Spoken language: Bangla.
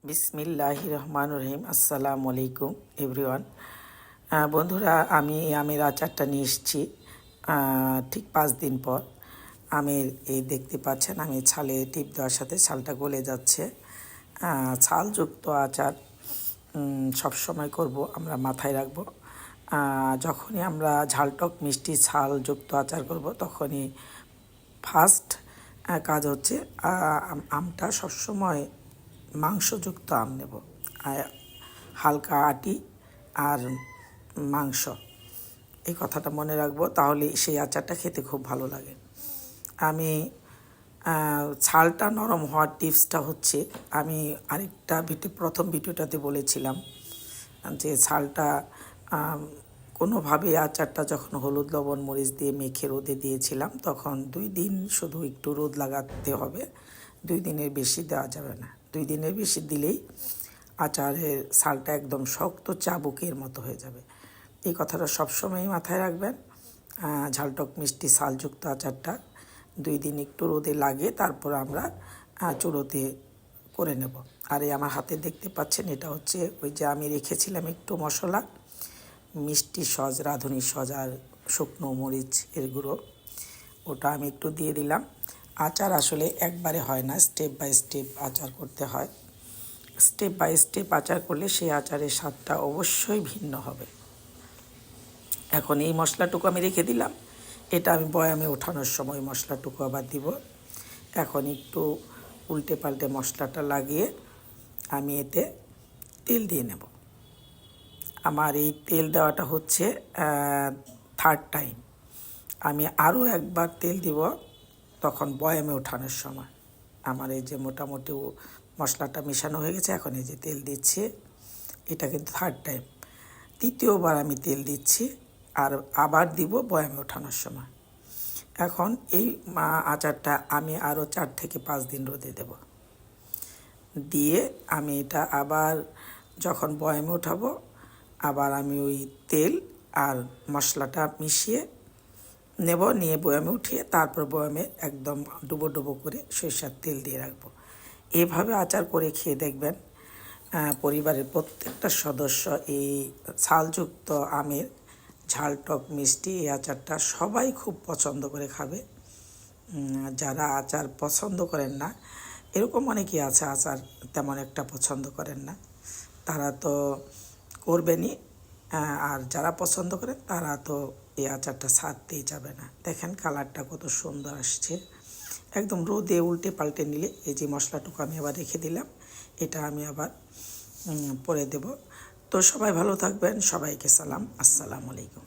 বিসমিল্লাহির রহমানির রহিম। আসসালামু আলাইকুম এভরিওয়ান। বন্ধুরা, আমি এই আমের আচারটা নিয়ে এসেছি ঠিক 5 দিন পর। আমের এই দেখতে পাচ্ছেন, আমি ছালে টিপ দেওয়ার সাথে ছালটা গলে যাচ্ছে। ছালযুক্ত আচার সবসময় করব, আমরা মাথায় রাখব। যখনই আমরা ঝালটক মিষ্টি ছালযুক্ত আচার করব, তখনই ফার্স্ট কাজ হচ্ছে আমটা সবসময় মাংসযুক্ত আম নেব, হালকা আটি আর মাংস, এই কথাটা মনে রাখবো, তাহলে সেই আচারটা খেতে খুব ভালো লাগে। আমি ছালটা নরম হওয়ার টিপসটা হচ্ছে, আমি আরেকটা প্রথম ভিডিওটাতে বলেছিলাম যে ছালটা কোনোভাবে আচারটা যখন হলুদ লবণ মরিচ দিয়ে মেখে রোদে দিয়েছিলাম, তখন 2 দিন শুধু একটু রোদ লাগাতে হবে, 2 দিনের বেশি দেওয়া যাবে না। 2 দিনের বেশি দিলেই আচারের ছালটা একদম শক্ত চাবুকের মতো হয়ে যাবে। এই কথাটা সবসময়ই মাথায় রাখবেন। ঝালটক মিষ্টি ছালযুক্ত আচারটা 2 দিন একটু রোদে লাগিয়ে তারপর আমরা চুলোতে করে নেব। আর এই আমার হাতে দেখতে পাচ্ছেন, এটা হচ্ছে ওই যে আমি রেখেছিলাম একটু মশলা, মিষ্টি সস, রাঁধুনি সস আর শুকনো মরিচ এর গুঁড়ো, ওটা আমি একটু দিয়ে দিলাম। আচার আসলে একবারে হয় না, স্টেপ বাই স্টেপ আচার করতে হয়। স্টেপ বাই স্টেপ আচার করলে সেই আচারের স্বাদটা অবশ্যই ভিন্ন হবে। এখন এই মশলাটুকু আমি রেখে দিলাম, এটা আমি বয়ামে ওঠানোর সময় মশলাটুকু আবার দিব। এখন একটু উল্টে পাল্টে মশলাটা লাগিয়ে আমি এতে তেল দিয়ে নেব। আমার এই তেল দেওয়াটা হচ্ছে 3rd টাইম। আমি আরও একবার তেল দিব তখন বয়ামে ওঠানোর সময়। আমার এই যে মোটামুটি মশলাটা মেশানো হয়ে গেছে, এখন এই যে তেল দিচ্ছি, এটা কিন্তু 3rd টাইম। 3য় বার আমি তেল দিচ্ছি আর আবার দিব বয়ামে ওঠানোর সময়। এখন এই আচারটা আমি আরও 4 থেকে 5 দিন রোদে দেব, দিয়ে আমি এটা আবার যখন বয়ামে উঠাবো, আবার আমি ওই তেল আর মশলাটা মিশিয়ে নেব, নিয়ে বয়ামে উঠিয়ে তারপর বয়ামে একদম ডুবো ডুবো করে সরিষার তেল দিয়ে রাখবো। এভাবে আচার করে খেয়ে দেখবেন, পরিবারের প্রত্যেকটা সদস্য এই ছালযুক্ত আমের ঝালটক মিষ্টি এই আচারটা সবাই খুব পছন্দ করে খাবে। যারা আচার পছন্দ করেন না, এরকম অনেকেই আছে আচার তেমন একটা পছন্দ করেন না, তারা তো করবেনই। আর যারা পছন্দ করেন তারা তো এই আচারটা ছাড়তেই যাবে না। দেখেন কালারটা কত সুন্দর আসছে, একদম রোদে উল্টে পাল্টে নিলে। এই যে মশলাটুকু আমি আবার রেখে দিলাম, এটা আমি আবার পরে দেব। তো সবাই ভালো থাকবেন, সবাইকে সালাম, আসসালামু আলাইকুম।